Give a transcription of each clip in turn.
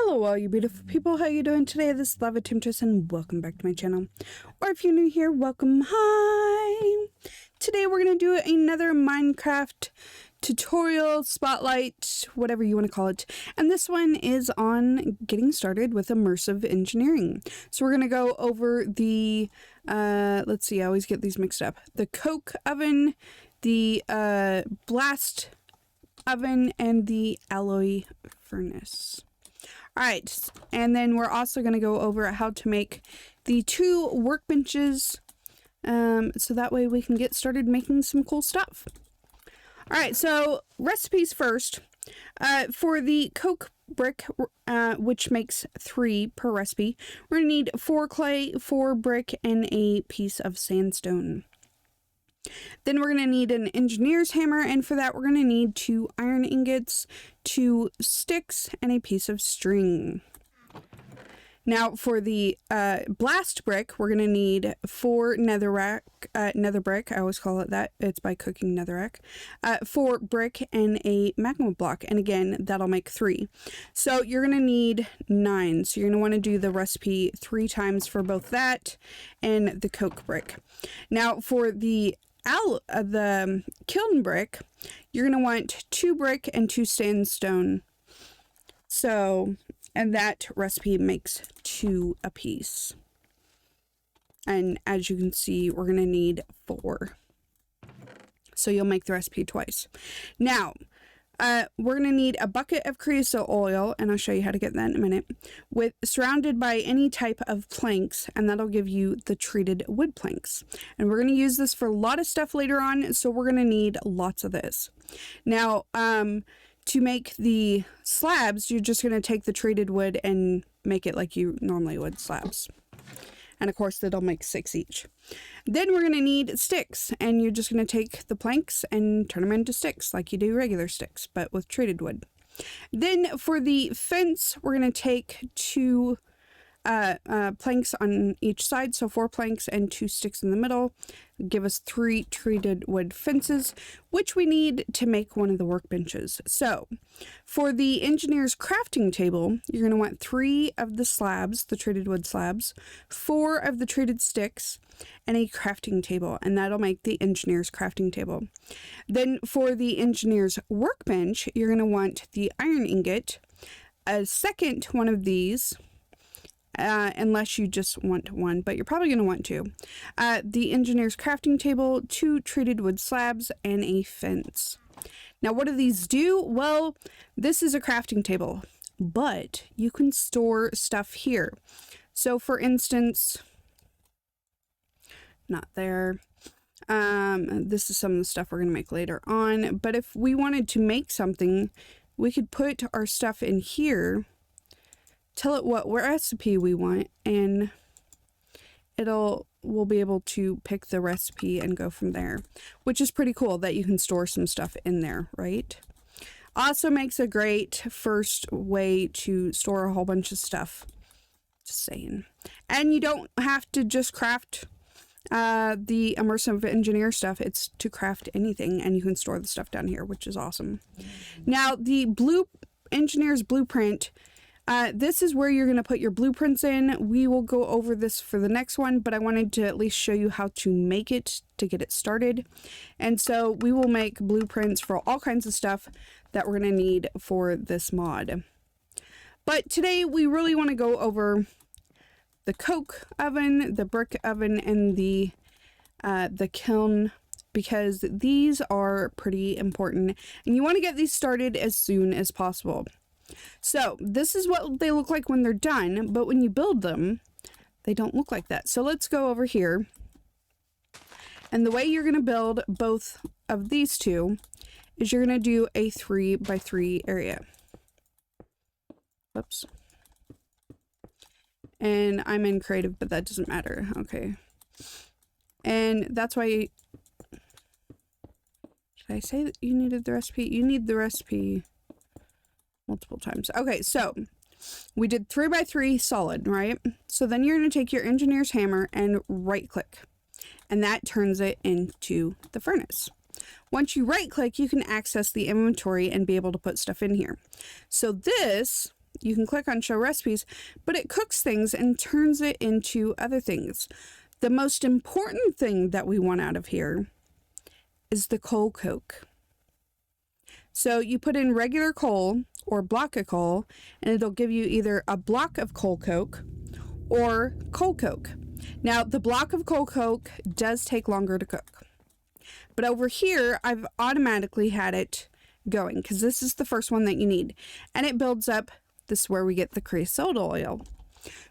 Hello all you beautiful people, how you doing today? This is Lava Temptress and welcome back to my channel. Or if you're new here, welcome, hi! Today we're going to do another Minecraft tutorial, spotlight, whatever you want to call it. And this one is on getting started with immersive engineering. So we're going to go over the, let's see, I always get these mixed up. The coke oven, the blast oven, and the alloy furnace. Alright, and then we're also going to go over how to make the 2 workbenches so that way we can get started making some cool stuff. Alright, so recipes first. For the coke brick, which makes 3 per recipe, we're going to need 4 clay, 4 brick, and a piece of sandstone. Then we're going to need an engineer's hammer, and for that we're going to need 2 iron ingots, 2 sticks, and a piece of string. Now for the blast brick, we're going to need 4 nether brick, I always call it that, it's by cooking netherrack, 4 brick, and a magma block, and again that'll make 3. So you're going to need 9, so you're going to want to do the recipe 3 times for both that and the coke brick. Now for the kiln brick, you're going to want 2 brick and 2 sandstone. So, and that recipe makes 2 apiece. And as you can see, we're going to need 4. So you'll make the recipe twice. Now, we're going to need a bucket of creosote oil, and I'll show you how to get that in a minute, surrounded by any type of planks, and that'll give you the treated wood planks. And we're going to use this for a lot of stuff later on, so we're going to need lots of this. Now, to make the slabs, you're just going to take the treated wood and make it like you normally would slabs. And of course, that'll make 6 each. Then we're going to need sticks, and you're just going to take the planks and turn them into sticks like you do regular sticks, but with treated wood. Then for the fence, we're going to take 2 planks on each side, so 4 planks and 2 sticks in the middle. Give us 3 treated wood fences, which we need to make one of the workbenches. So for the engineer's crafting table, you're going to want 3 of the slabs, the treated wood slabs, 4 of the treated sticks, and a crafting table, and that'll make the engineer's crafting table. Then for the engineer's workbench, you're going to want the iron ingot, a second one of these, unless you just want 1, but you're probably going to want 2. The engineer's crafting table, 2 treated wood slabs, and a fence. Now, what do these do? Well, this is a crafting table, but you can store stuff here. So, for instance, not there. This is some of the stuff we're going to make later on, but if we wanted to make something, we could put our stuff in here, tell it what recipe we want, and we'll be able to pick the recipe and go from there, which is pretty cool that you can store some stuff in there, right? Also makes a great first way to store a whole bunch of stuff. Just saying. And you don't have to just craft the immersive engineer stuff. It's to craft anything, and you can store the stuff down here, which is awesome. Now, the engineer's blueprint, this is where you're going to put your blueprints in. We will go over this for the next one, but I wanted to at least show you how to make it to get it started. And so we will make blueprints for all kinds of stuff that we're going to need for this mod. But today we really want to go over the coke oven, the brick oven, and the kiln, because these are pretty important and you want to get these started as soon as possible. So this is what they look like when they're done, but when you build them, they don't look like that. So let's go over here. And the way you're going to build both of these 2 is you're going to do a 3x3 area. Oops. And I'm in creative, but that doesn't matter. Okay. And that's why... Did I say that you needed the recipe? You need the recipe multiple times. Okay, so we did 3x3 solid, right? So then you're going to take your engineer's hammer and right click, and that turns it into the furnace. Once you right click, you can access the inventory and be able to put stuff in here. So this you can click on show recipes, but it cooks things and turns it into other things. The most important thing that we want out of here is the coal coke. So you put in regular coal or block of coal, and it'll give you either a block of coal coke or coal coke. Now, the block of coal coke does take longer to cook. But over here, I've automatically had it going because this is the first one that you need. And it builds up. This is where we get the creosote oil.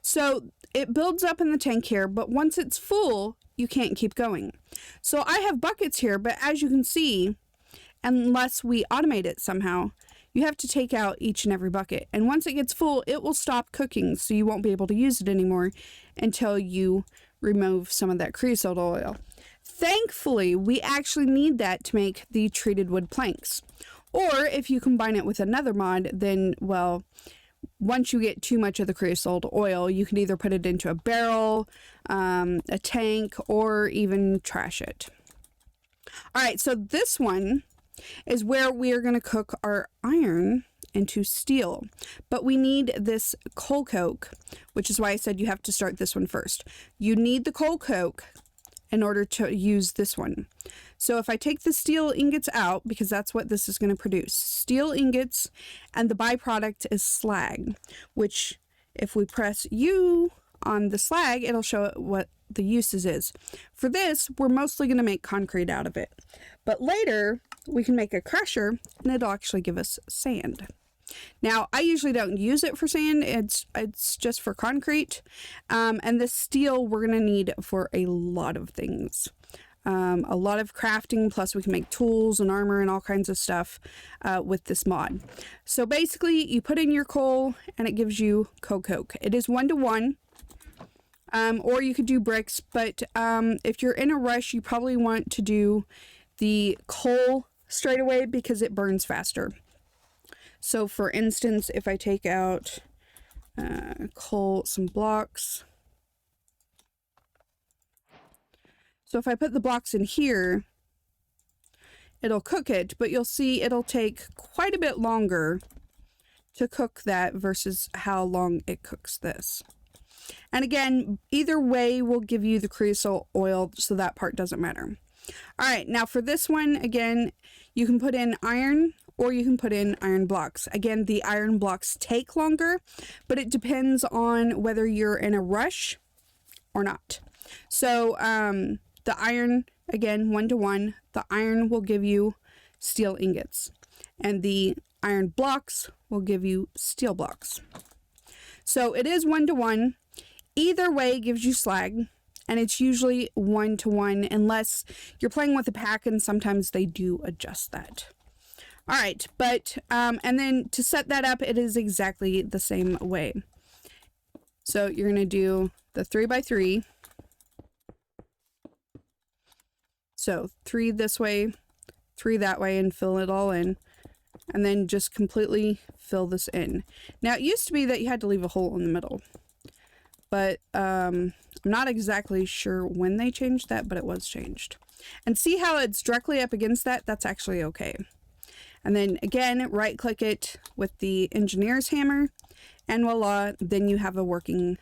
So it builds up in the tank here, but once it's full, you can't keep going. So I have buckets here, but as you can see, unless we automate it somehow, you have to take out each and every bucket. And once it gets full, it will stop cooking, so you won't be able to use it anymore until you remove some of that creosote oil. Thankfully, we actually need that to make the treated wood planks. Or if you combine it with another mod, then, well, once you get too much of the creosote oil, you can either put it into a barrel, a tank, or even trash it. All right, so this one is where we are going to cook our iron into steel. But we need this coal coke, which is why I said you have to start this one first. You need the coal coke in order to use this one. So if I take the steel ingots out, because that's what this is going to produce, steel ingots, and the byproduct is slag, which if we press U on the slag, it'll show what the uses is. For this, we're mostly going to make concrete out of it. But later, we can make a crusher, and it'll actually give us sand. Now, I usually don't use it for sand. It's just for concrete. And this steel we're going to need for a lot of things. A lot of crafting, plus we can make tools and armor and all kinds of stuff with this mod. So basically, you put in your coal, and it gives you coal coke. It is 1-to-1. Or you could do bricks, but if you're in a rush, you probably want to do the coal straight away because it burns faster. So for instance, if I take out coal, some blocks. So if I put the blocks in here, it'll cook it, but you'll see it'll take quite a bit longer to cook that versus how long it cooks this. And again, either way will give you the creosote oil, so that part doesn't matter. All right, now for this one, again, you can put in iron or you can put in iron blocks. Again, the iron blocks take longer, but it depends on whether you're in a rush or not. So the iron, again, 1-to-1, the iron will give you steel ingots, and the iron blocks will give you steel blocks. So it is 1-to-1. Either way gives you slag, and it's usually 1-to-1 unless you're playing with a pack, and sometimes they do adjust that. All right, but, and then to set that up, it is exactly the same way. So you're going to do the 3x3. So 3 this way, 3 that way, and fill it all in. And then just completely fill this in. Now, it used to be that you had to leave a hole in the middle. But I'm not exactly sure when they changed that, but it was changed. And see how it's directly up against that? That's actually okay. And then again, right click it with the engineer's hammer, and voila, then you have a working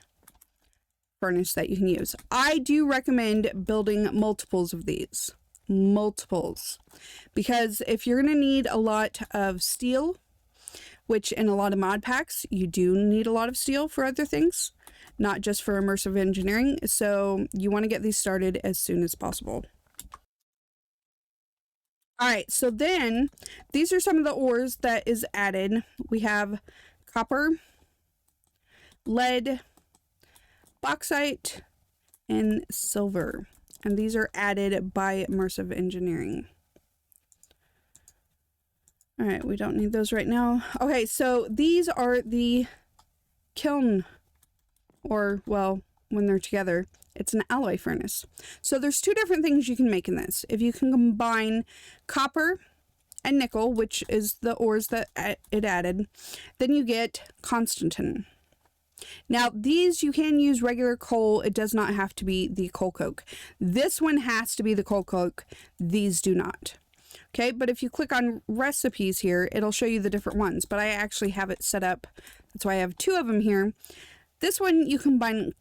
furnace that you can use. I do recommend building multiples of these. Multiples. Because if you're going to need a lot of steel, which in a lot of mod packs, you do need a lot of steel for other things, not just for immersive engineering. So you want to get these started as soon as possible. All right, so then these are some of the ores that is added. We have copper, lead, bauxite, and silver. And these are added by Immersive Engineering. All right, we don't need those right now. Okay, so these are the kiln, or, well, when they're together, it's an alloy furnace. So there's 2 different things you can make in this. If you can combine copper and nickel, which is the ores that it added, then you get Constantine. Now, these you can use regular coal. It does not have to be the coal coke. This one has to be the coal coke. These do not. Okay, but if you click on recipes here, it'll show you the different ones, but I actually have it set up. That's why I have 2 of them here. This one, you combine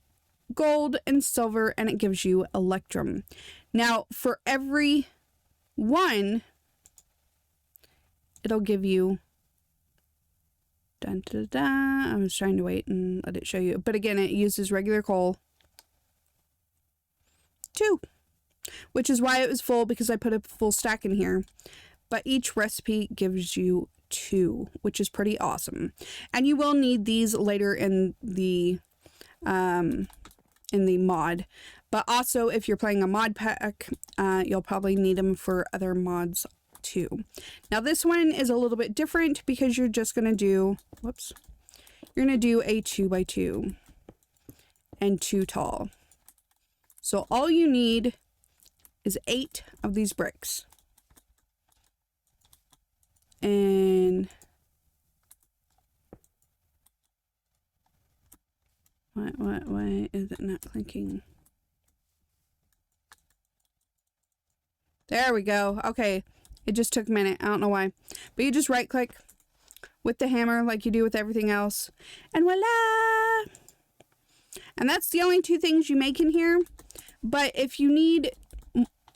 gold and silver, and it gives you Electrum. Now, for every one, it'll give you... Dun, dun, dun. I was trying to wait and let it show you. But again, it uses regular coal. 2. Which is why it was full, because I put a full stack in here. But each recipe gives you 2, which is pretty awesome. And you will need these later in the mod. But also, if you're playing a mod pack, you'll probably need them for other mods too. Now this one is a little bit different because you're just going to do, whoops, you're going to do a 2x2 and 2 tall. So all you need is 8 of these bricks. And why is it not clicking? There we go. Okay. It just took a minute. I don't know why. But you just right click with the hammer like you do with everything else. And voila! And that's the only 2 things you make in here. But if you need...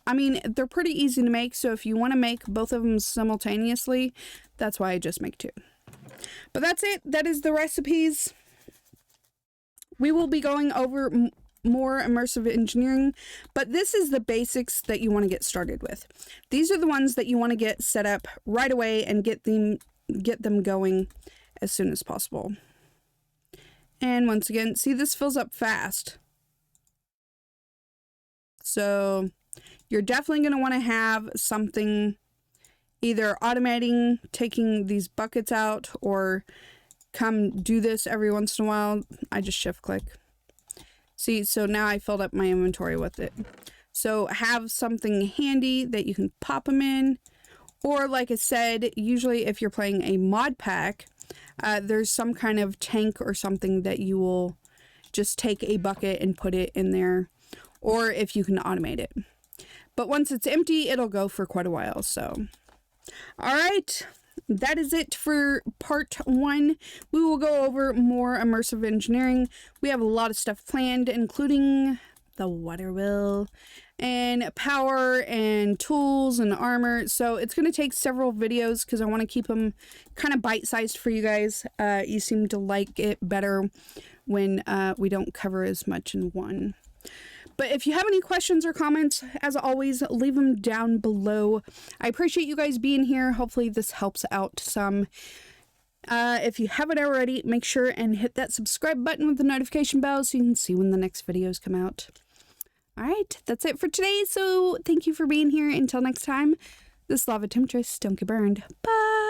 I mean, they're pretty easy to make, so if you want to make both of them simultaneously, that's why I just make 2. But that's it. That is the recipes. We will be going over more immersive engineering, but this is the basics that you want to get started with. These are the ones that you want to get set up right away and get them going as soon as possible. And once again, see, this fills up fast. So... you're definitely going to want to have something either automating, taking these buckets out, or come do this every once in a while. I just shift click. See, so now I filled up my inventory with it. So have something handy that you can pop them in. Or like I said, usually if you're playing a mod pack, there's some kind of tank or something that you will just take a bucket and put it in there. Or if you can automate it. But once it's empty, it'll go for quite a while, so. Alright, that is it for part 1. We will go over more immersive engineering. We have a lot of stuff planned, including the water wheel, and power, and tools, and armor. So it's going to take several videos, because I want to keep them kind of bite-sized for you guys. You seem to like it better when we don't cover as much in one. But if you have any questions or comments, as always, leave them down below. I appreciate you guys being here. Hopefully this helps out some. If you haven't already, make sure and hit that subscribe button with the notification bell so you can see when the next videos come out. Alright, that's it for today. So thank you for being here. Until next time, this is Lava Temptress. Don't get burned. Bye!